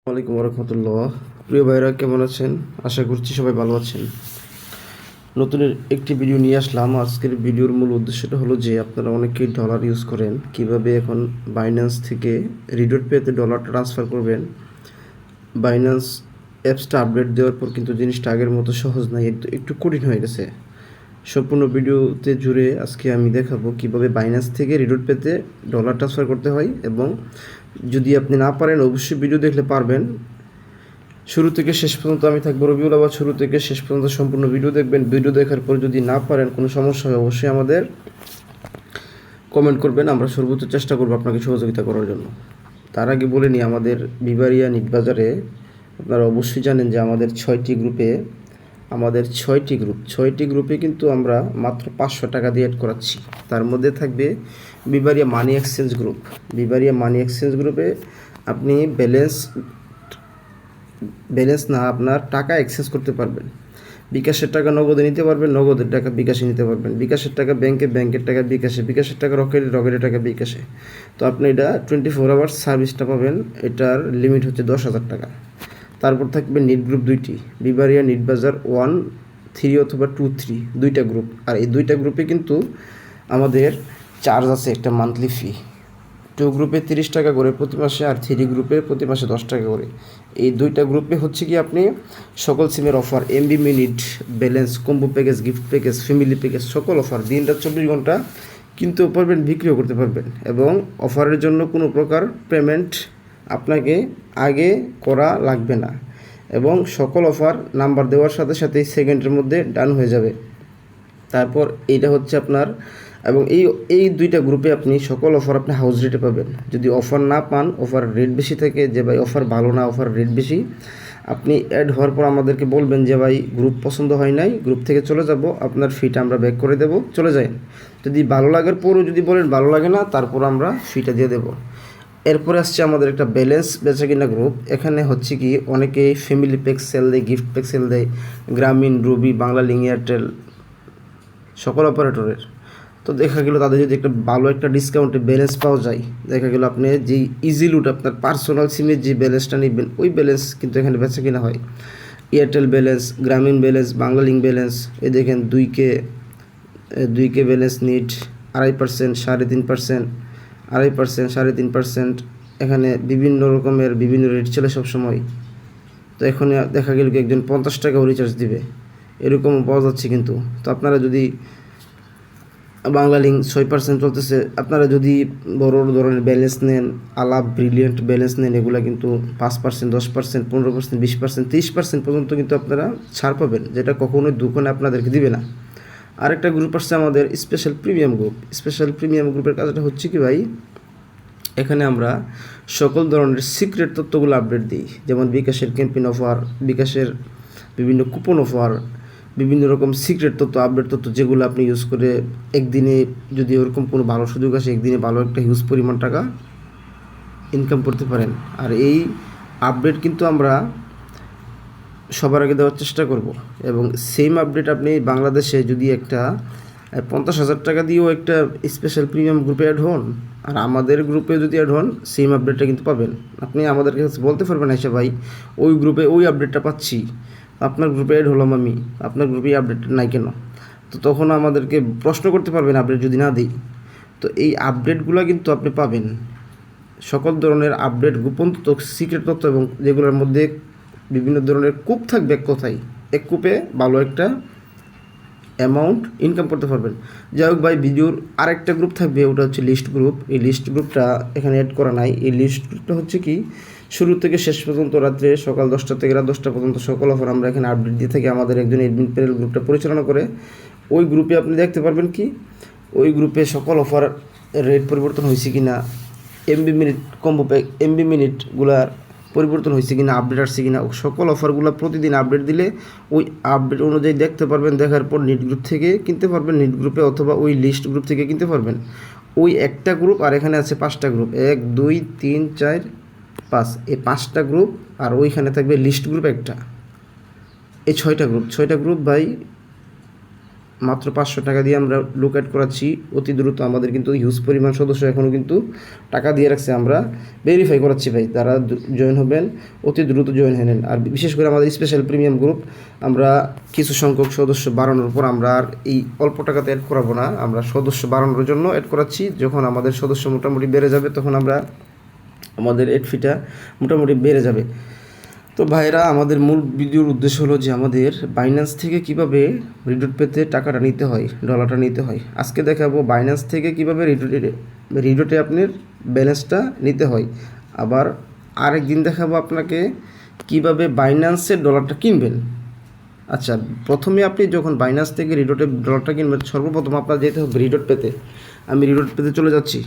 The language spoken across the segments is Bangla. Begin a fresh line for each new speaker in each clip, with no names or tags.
ওয়ালাইকুম রহমতুল্লাহ। প্রিয় ভাইরা, কেমন আছেন? আশা করছি সবাই ভালো আছেন। নতুন একটি ভিডিও নিয়ে আসলাম। আজকের ভিডিওর মূল উদ্দেশ্যটা হলো যে আপনারা অনেকেই ডলার ইউজ করেন, কিভাবে এখন বাইন্যান্স থেকে রিডট পেতে ডলার ট্রান্সফার করবেন। বাইন্যান্স অ্যাপসটা আপডেট দেওয়ার পর কিন্তু জিনিসটা আগের মতো সহজ নয়, একটু কঠিন হয়ে গেছে। সম্পূর্ণ ভিডিওতে জুড়ে আজকে আমি দেখাবো কিভাবে বাইন্যান্স থেকে রিডট পেতে ডলার ট্রান্সফার করতে হয়, এবং যদি আপনি না পারেন অবশ্যই ভিডিও দেখলে পারবেন। শুরু থেকে শেষ পর্যন্ত আমি থাকবো রবিউল। আবার শুরু থেকে শেষ পর্যন্ত সম্পূর্ণ ভিডিও দেখবেন। ভিডিও দেখার পর যদি না পারেন, কোনো সমস্যা হয়, অবশ্যই আমাদের কমেন্ট করবেন। আমরা সর্বোচ্চ চেষ্টা করবো আপনাকে সহযোগিতা করার জন্য। তার আগে বলে নিই, আমাদের বিবারিয়া নিট বাজারে আপনারা অবশ্যই জানেন যে আমাদের ছয়টি গ্রুপে কিন্তু আমরা মাত্র 500 টাকা দিয়ে অ্যাড করাচ্ছি। তার মধ্যে থাকবে Bibaria money exchange group. Bibaria money exchange গ্রুপে আপনি ব্যালেন্স না আপনার টাকা এক্সচেঞ্জ করতে পারবেন। বিকাশের টাকা নগদে নিতে পারবেন, নগদের টাকা বিকাশে নিতে পারবেন, বিকাশের টাকা ব্যাংকে, ব্যাংকের টাকা বিকাশে, বিকাশের টাকা রকেটে, রকেটের টাকা বিকাশে। তো আপনি এটা 24 আওয়ার্স সার্ভিসটা পাবেন। এটার লিমিট হচ্ছে 10,000 টাকা। তারপর থাকবে নিট গ্রুপ দুইটি, বিবারিয়া নিট বাজার 1, 3 অথবা 2, 3 দুইটা গ্রুপ। আর এই দুইটা গ্রুপে কিন্তু আমাদের চার্জ আছে একটা মান্থলি ফি। 2 গ্রুপে 30 টাকা করে প্রতি মাসে, আর 3 গ্রুপে প্রতি মাসে 10 টাকা করে। এই দুইটা গ্রুপে হচ্ছে কি আপনি সকল সিমের offer, MB minute, balance, combo package, gift package, family package, সকল অফার দিনরাত 24 ঘন্টা কিনতেও পারবেন, বিক্রিও করতে পারবেন। এবং অফারের জন্য কোনো প্রকার পেমেন্ট আপনাকে আগে করা লাগবে না, এবং সকল অফার নাম্বার দেওয়ার সাথে সাথেই সেকেন্ডের মধ্যে ডান হয়ে যাবে। তারপর এইটা হচ্ছে আপনার, এবং এই দুইটা গ্রুপে আপনি সকল অফার আপনি হাউস রেটে পাবেন। যদি অফার না পান, অফার রেট বেশি থাকে, যে ভাই অফার ভালো না, অফার রেট বেশি, আপনি অ্যাড হওয়ার পর আমাদেরকে বলবেন যে ভাই গ্রুপ পছন্দ হয় নাই, গ্রুপ থেকে চলে যাব, আপনার ফিটা আমরা ব্যাক করে দেবো, চলে যান। যদি ভালো লাগার পরও যদি বলেন ভালো লাগে না, তারপর আমরা ফিটা দিয়ে দেবো। এরপরে আসছে আমাদের একটা ব্যালেন্স বেচা কিনা গ্রুপ। এখানে হচ্ছে কি অনেকেই ফ্যামিলি প্যাক সেল দেয়, গিফট প্যাক সেল দেয়, গ্রামীণ, রুবি, বাংলা লিঙ্ক, এয়ারটেল, সকল অপারেটরের। তো দেখা গেল তাদের যদি একটা ভালো একটা ডিসকাউন্টে ব্যালেন্স পাওয়া যায়, দেখা গেল আপনি যেই ইজি লুট আপনার পার্সোনাল সিমের যে ব্যালেন্সটা নেবেন, ওই ব্যালেন্স কিন্তু এখানে বেচা কিনা হয়। এয়ারটেল ব্যালেন্স, গ্রামীণ ব্যালেন্স, বাংলা লিঙ্ক ব্যালেন্স, এই দেখেন 2K ব্যালেন্স নিট 2.5%, 3.5%, 2.5%, 3.5%। এখানে বিভিন্ন রকমের বিভিন্ন রেট চলে সবসময়। তো এখন দেখা গেল কি একজন 50 টাকাও রিচার্জ দিবে, এরকমও পাওয়া যাচ্ছে কিন্তু। তো আপনারা যদি বাংলা লিঙ্ক 6% চলতেছে, আপনারা যদি বড় ধরনের ব্যালেন্স নেন, আলাপ, ব্রিলিয়েন্ট ব্যালেন্স নেন, এগুলো কিন্তু 5%, 10%, 15%, 20%, 30% পর্যন্ত কিন্তু আপনারা ছাড় পাবেন, যেটা কখনোই দোকানে আপনাদেরকে দিবে না। আরেকটা গ্রুপ আসছে আমাদের special premium group. Special premium গ্রুপের কাজটা হচ্ছে কি ভাই, এখানে আমরা সকল ধরনের সিক্রেট তথ্যগুলো আপডেট দিই, যেমন বিকাশের ক্যাম্পেইন অফার, বিকাশের বিভিন্ন কুপন অফার, বিভিন্ন রকম সিক্রেট তথ্য, আপডেট তথ্য, যেগুলো আপনি ইউজ করে একদিনে যদি ওরকম কোনো ভালো সুযোগ আসে, একদিনে ভালো একটা হিউজ পরিমাণ টাকা ইনকাম করতে পারেন। আর এই আপডেট কিন্তু আমরা সবার আগে দেওয়ার চেষ্টা করব। এবং সেম আপডেট আপনি বাংলাদেশে যদি একটা 50,000 টাকা দিয়েও একটা স্পেশাল প্রিমিয়াম গ্রুপে অ্যাড হন, আর আমাদের গ্রুপে যদি অ্যাড হন, সেম আপডেটটা কিন্তু পাবেন। আপনি আমাদের কাছে বলতে পারবেন আচ্ছা ভাই ওই গ্রুপে ওই আপডেটটা পাচ্ছি, আপনার গ্রুপে অ্যাড হলাম আমি, আপনার গ্রুপে আপডেট নাই কেন? তো তখন আমাদেরকে প্রশ্ন করতে পারবেন আপডেট যদি না দিই। তো এই আপডেটগুলো কিন্তু আপনি পাবেন, সকল ধরনের আপডেট, গোপন তথ্য, সিক্রেট তথ্য, এবং যেগুলোর মধ্যে বিভিন্ন ধরনের কূপ থাকবে। এক কথায় এক কূপে ভালো একটা অ্যামাউন্ট ইনকাম করতে পারবেন। যাই হোক ভাই, ভিডিওর আরেকটা গ্রুপ থাকবে, ওটা হচ্ছে লিস্ট গ্রুপ। এই লিস্ট গ্রুপটা এখানে অ্যাড করা নাই। এই লিস্ট গ্রুপটা হচ্ছে কি শুরু থেকে শেষ পর্যন্ত রাত্রে সকাল 10টা থেকে রাত 10টা পর্যন্ত সকল অফার আমরা এখানে আপডেট দিয়ে থাকি। আমাদের একজন এডমিন প্যানেল গ্রুপটা পরিচালনা করে। ওই গ্রুপে আপনি দেখতে পারবেন কি ওই গ্রুপে সকল অফার রেট পরিবর্তন হয়েছে কি না, MB minute, combo pack, MB মিনিটগুলার পরিবর্তন হয়েছে কিনা, আপডেট আসছে কিনা, সকল অফারগুলো প্রতিদিন আপডেট দিলে ওই আপডেট অনুযায়ী দেখতে পারবেন। দেখার পর নিট গ্রুপ থেকে কিনতে পারবেন, নিট গ্রুপে, অথবা ওই লিস্ট গ্রুপ থেকে কিনতে পারবেন। ওই একটা গ্রুপ, আর এখানে আছে 5টা গ্রুপ, 1, 2, 3, 4, 5, এই 5টা গ্রুপ, আর ওইখানে থাকবে লিস্ট গ্রুপ একটা। এই 6টা গ্রুপ ভাই মাত্র 500 টাকা দিয়ে আমরা লুক অ্যাড করাচ্ছি অতি দ্রুত। আমাদের কিন্তু হিউজ পরিমাণ সদস্য এখনও কিন্তু টাকা দিয়ে রাখছে, আমরা ভেরিফাই করাচ্ছি ভাই, তারা জয়েন হবেন, অতি দ্রুত জয়েন হয়ে নেন। আর বিশেষ করে আমাদের স্পেশাল প্রিমিয়াম গ্রুপ আমরা কিছু সংখ্যক সদস্য বাড়ানোর পর আমরা আর এই অল্প টাকাতে অ্যাড করাবো না, আমরা সদস্য বাড়ানোর জন্য অ্যাড করাচ্ছি। যখন আমাদের সদস্য মোটামুটি বেড়ে যাবে তখন আমরা আমাদের অ্যাড ফিটা মোটামুটি বেড়ে যাবে। তো ভাইরা, আমাদের মূল ভিডিওর উদ্দেশ্য হলো যে আমাদের বাইন্যান্স থেকে কিভাবে রিডট পেতে টাকাটা নিতে হয়, ডলারটা নিতে হয়। আজকে দেখাবো বাইন্যান্স থেকে কিভাবে রিডটে আপনার ব্যালেন্সটা নিতে হয়। আবার আরেকদিন দেখাবো আপনাকে কিভাবে বাইন্যান্সের ডলারটা কিনবেন। আচ্ছা, প্রথমে আপনি যখন বাইন্যান্স থেকে রিডটে ডলারটা কিনবেন, সর্বপ্রথম আপনার যেতে হবে রিডট পেতে। আমি রিডট পেতে চলে যাচ্ছি।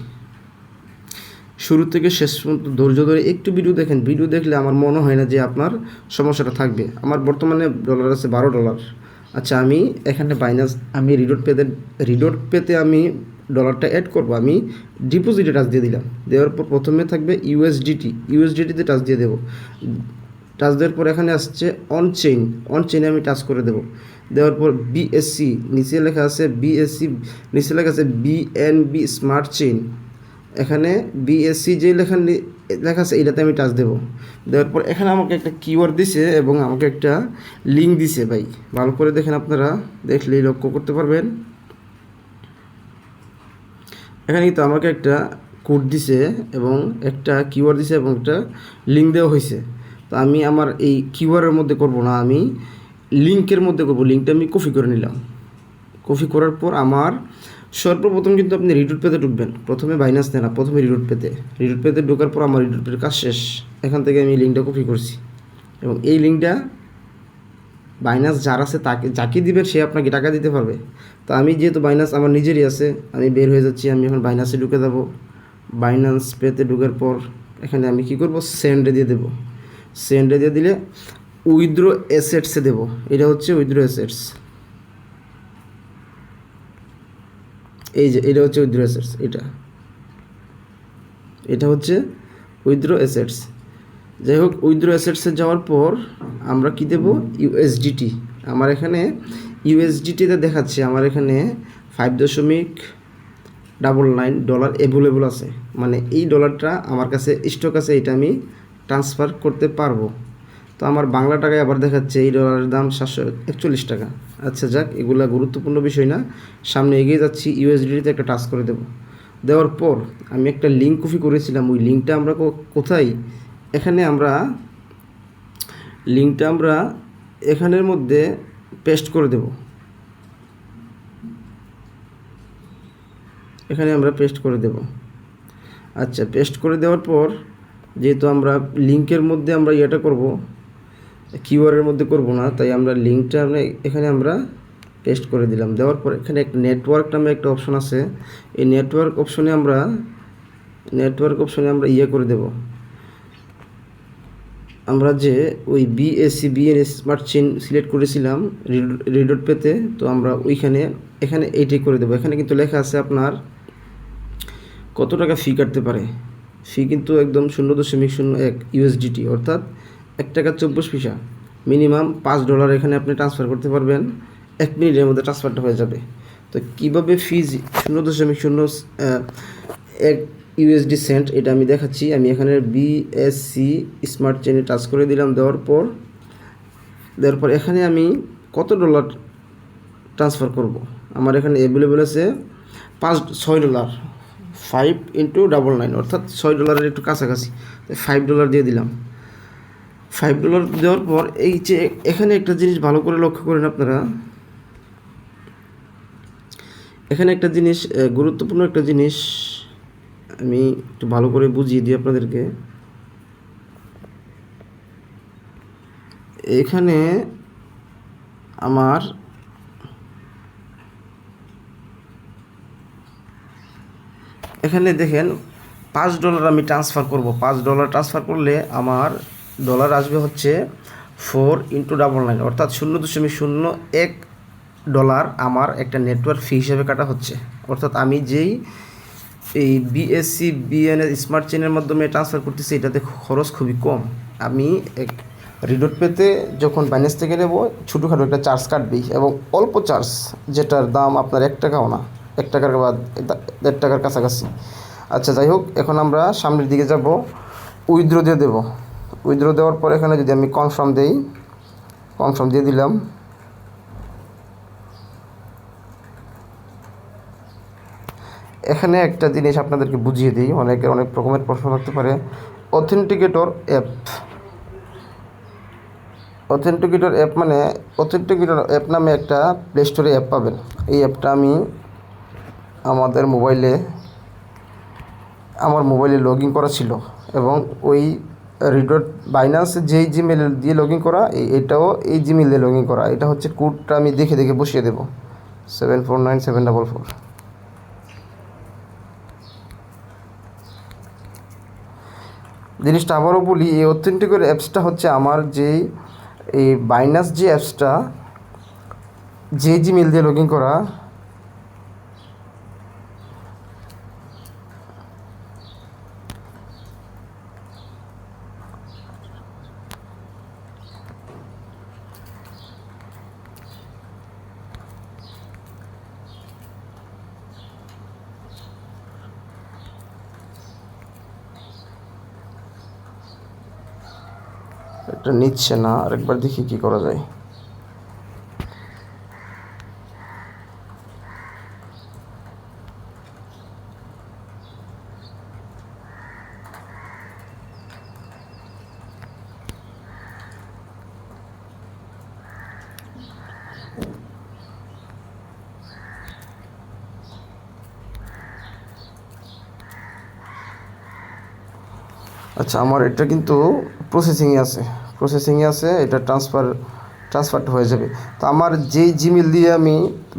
শুরু থেকে শেষ পর্যন্ত ধৈর্য ধরে একটু ভিডিও দেখেন। ভিডিও দেখলে আমার মনে হয় না যে আপনার সমস্যাটা থাকবে। আমার বর্তমানে ডলার আছে $12। আচ্ছা, আমি এখানে আমি রিডট পেতে আমি ডলারটা অ্যাড করব। আমি ডিপোজিটে টাচ দিয়ে দিলাম। দেওয়ার পর প্রথমে থাকবে ইউএসডিটিতে টাচ দিয়ে দেবো। টাচ দেওয়ার পর এখানে আসছে অন চেইনে আমি টাচ করে দেবো। দেওয়ার পর বিএসসি নিচে লেখা আছে বিএনবি স্মার্ট চেইন। এখানে বিএসসি যে লেখা আছে এটাতে আমি টাচ দেবো। দেওয়ার পর এখানে আমাকে একটা কিওয়ার্ড দিছে এবং আমাকে একটা লিঙ্ক দিছে ভাই, ভালো করে দেখেন, আপনারা দেখলেই লক্ষ্য করতে পারবেন। এখানে কিন্তু আমাকে একটা কোড দিছে এবং একটা কিওয়ার্ড দিছে এবং একটা লিঙ্ক দেওয়া হয়েছে। তো আমি আমার এই কিওয়ার্ডের মধ্যে করব না, আমি লিঙ্কের মধ্যে করব। লিঙ্কটা আমি কপি করে নিলাম। কপি করার পর আমার সর্বপ্রথম কিন্তু আপনি রিডট পেতে ঢুকবেন। প্রথমে বাইন্যান্স নেন না, প্রথমে রিডট পেতে ঢোকার পর আমার রিডট পেতে কাজ শেষ। এখান থেকে আমি লিঙ্কটা কপি করছি এবং এই লিঙ্কটা বাইন্যান্স যার আছে যাকে দিবেন সে আপনাকে টাকা দিতে পারবে। তো আমি যেহেতু বাইন্যান্স আমার নিজেরই আছে, আমি বের হয়ে যাচ্ছি। আমি এখন বাইন্যান্সে ঢুকে যাবো। বাইন্যান্স পেতে ঢোকার পর এখানে আমি কী করব, সেন্ডে দিয়ে দেবো। সেন্ডে দিয়ে দিলে উইথড্র অ্যাসেটসে দেবো। এটা হচ্ছে উইথড্র অ্যাসেটস। এটা হচ্ছে উইথড্র অ্যাসেটস। এটা হচ্ছে উইথড্র অ্যাসেটস। যাই হোক, উইথড্র অ্যাসেটসে যাওয়ার পর আমরা কি দেব, ইউএসডিটি। আমার এখানে ইউএসডিটিতে দেখাচ্ছে আমার এখানে $5.99 অ্যাভেলেবল আছে। মানে এই ডলারটা আমার কাছে স্টক আছে, এটা আমি ট্রান্সফার করতে পারবো। তো আমার বাংলা টাকায় আবার দেখাচ্ছে এই ডলারের দাম 741 টাকা। আচ্ছা যাক, এগুলা গুরুত্বপূর্ণ বিষয় না, সামনে এগিয়ে যাচ্ছি। ইউএসডিটিতে একটা টাচ করে দেওয়ার পর আমি একটা লিঙ্ক কপি করেছিলাম। ওই লিঙ্কটা আমরা কোথায়, এখানে লিঙ্কটা আমরা এখানের মধ্যে পেস্ট করে দেব। এখানে আমরা পেস্ট করে দেব। আচ্ছা, পেস্ট করে দেওয়ার পর যেহেতু আমরা লিঙ্কের মধ্যে আমরা ইয়েটা করব, কিওয়ার্ডের মধ্যে করব না, তাই আমরা লিঙ্কটা এখানে আমরা পেস্ট করে দিলাম। দেওয়ার পর এখানে একটা নেটওয়ার্ক নামে একটা অপশন আছে। এই নেটওয়ার্ক অপশনে আমরা ইয়ে করে দেব। আমরা যে ওই বিএন স্মার্ট চেইন সিলেক্ট করেছিলাম রিডট পেতে, তো আমরা এখানে এইটাই করে দেবো। এখানে কিন্তু লেখা আছে আপনার কত টাকা ফি কাটতে পারে। ফি কিন্তু একদম 0.01 ইউএসডিটি, অর্থাৎ $1.24। মিনিমাম $5 এখানে আপনি ট্রান্সফার করতে পারবেন। 1 মিনিটের মধ্যে ট্রান্সফারটা হয়ে যাবে। তো কীভাবে ফি 0.01 ইউএসডি সেন্ট এটা আমি দেখাচ্ছি। আমি এখানে বিএসসি স্মার্ট চেইনে টাচ করে দিলাম। দেওয়ার পর এখানে আমি কত ডলার ট্রান্সফার করব, আমার এখানে অ্যাভেলেবেল আছে $6। 5 × 99 অর্থাৎ $6 একটু কাছাকাছি, $5 দিয়ে দিলাম। $5 দেওয়ার পর এই যে এখানে একটা জিনিস ভালো করে লক্ষ্য করেন আপনারা, এখানে একটা জিনিস, গুরুত্বপূর্ণ একটা জিনিস আমি একটু ভালো করে বুঝিয়ে দিই আপনাদেরকে। এখানে আমার এখানে দেখেন $5 আমি ট্রান্সফার করব। $5 ট্রান্সফার করলে আমার ডলার আসবে হচ্ছে 4 × 99 অর্থাৎ $0.01 আমার একটা নেটওয়ার্ক ফি হিসেবে কাটা হচ্ছে। অর্থাৎ আমি যেই এই বিএসসি বিএনএস স্মার্ট চেইনের মাধ্যমে ট্রান্সফার করতেছি এটাতে খরচ খুবই কম। আমি রিডট পেতে যখন বাইন্যান্স থেকে নেব ছোটোখাটো একটা চার্জ কাটবেই, এবং অল্প চার্জ, যেটার দাম আপনার 1 টাকাও না, 1 টাকার বা 1.5 টাকার কাছাকাছি। আচ্ছা যাই হোক, এখন আমরা সামনের দিকে যাব, উইথড্র দিয়ে দেবো। উইথড্র দেওয়ার পর এখানে যদি আমি কনফার্ম দেই, কনফার্ম দিয়ে দিলাম। এখানে একটা জিনিস আপনাদেরকে বুঝিয়ে দিই, অনেক রকমের প্রশ্ন থাকতে পারে। অথেন্টিকেটর অ্যাপ, অথেন্টিকেটর অ্যাপ মানে, অথেন্টিকেটর অ্যাপ নামে একটা প্লে স্টোরে অ্যাপ পাবেন। এই অ্যাপটা আমি আমার মোবাইলে লগ ইন করা ছিল, এবং ওই রিডট বাইন্যান্সে যেই জিমেল দিয়ে লগ ইন করা, এটাও এই জিমেল দিয়ে লগ ইন করা। এটা হচ্ছে কোডটা আমি দেখে বসিয়ে দেবো, 749744। জিনিসটা আবারও বলি, এই অথেন্টিকেটর অ্যাপসটা হচ্ছে আমার যেই এই বাইন্যান্স যে অ্যাপসটা, যে জিমেল দিয়ে লগ ইন করা, এটা নিচ্ছে না, আরেকবার দেখি কি করা যায়। আচ্ছা, আমার এটা কিন্তু প্রসেসিংয়ে আছে, এটা ট্রান্সফারটা হয়ে যাবে। তো আমার যেই জিমেল দিয়ে আমি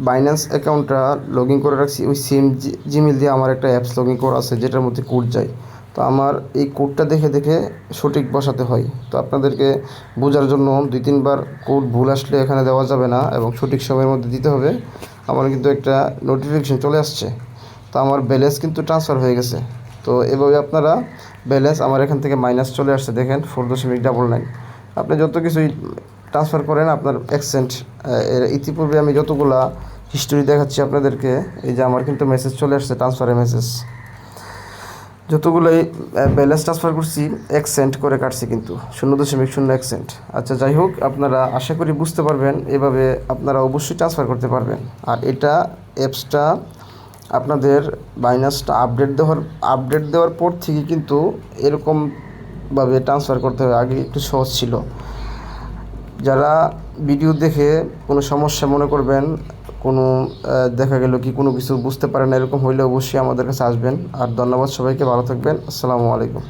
বাইন্যান্স অ্যাকাউন্টটা লগ ইন করে রাখছি, ওই সেম জিমেল দিয়ে আমার একটা অ্যাপস লগ ইন করা আছে, যেটার মধ্যে কোড যায়। তো আমার এই কোডটা দেখে সঠিক বসাতে হয়। তো আপনাদেরকে বোঝার জন্য 2-3 বার কোড ভুল আসলে এখানে দেওয়া যাবে না, এবং সঠিক সময়ের মধ্যে দিতে হবে। আমার কিন্তু একটা নোটিফিকেশন চলে আসছে, তো আমার ব্যালেন্স কিন্তু ট্রান্সফার হয়ে গেছে। তো এভাবে আপনারা ব্যালেন্স, আমার এখান থেকে মাইনাস চলে আসছে দেখেন 4.99। আপনি যত কিছুই ট্রান্সফার করেন আপনার এক্সচেঞ্জ, ইতিপূর্বে আমি যতগুলা হিস্টোরি দেখাচ্ছি আপনাদেরকে, এই যে আমার কিন্তু মেসেজ চলে আসছে, ট্রান্সফারের মেসেজ। যতগুলোই ব্যালেন্স ট্রান্সফার করছি 1 সেন্ট করে কাটছি, কিন্তু 0.01 সেন্ট। আচ্ছা যাই হোক, আপনারা আশা করি বুঝতে পারবেন, এভাবে আপনারা অবশ্যই ট্রান্সফার করতে পারবেন। আর এটা অ্যাপসটা আপনাদের বাইন্যান্সটা আপডেট দেওয়ার পর থেকে কিন্তু এরকমভাবে ট্রান্সফার করতে হবে। আগে একটু সহজ ছিল। যারা ভিডিও দেখে কোনো সমস্যা মনে করবেন, কোনো দেখা গেল কি কোনো কিছু বুঝতে পারেন না, এরকম হইলে অবশ্যই আমাদের কাছে আসবেন। আর ধন্যবাদ সবাইকে, ভালো থাকবেন, আসসালামু আলাইকুম।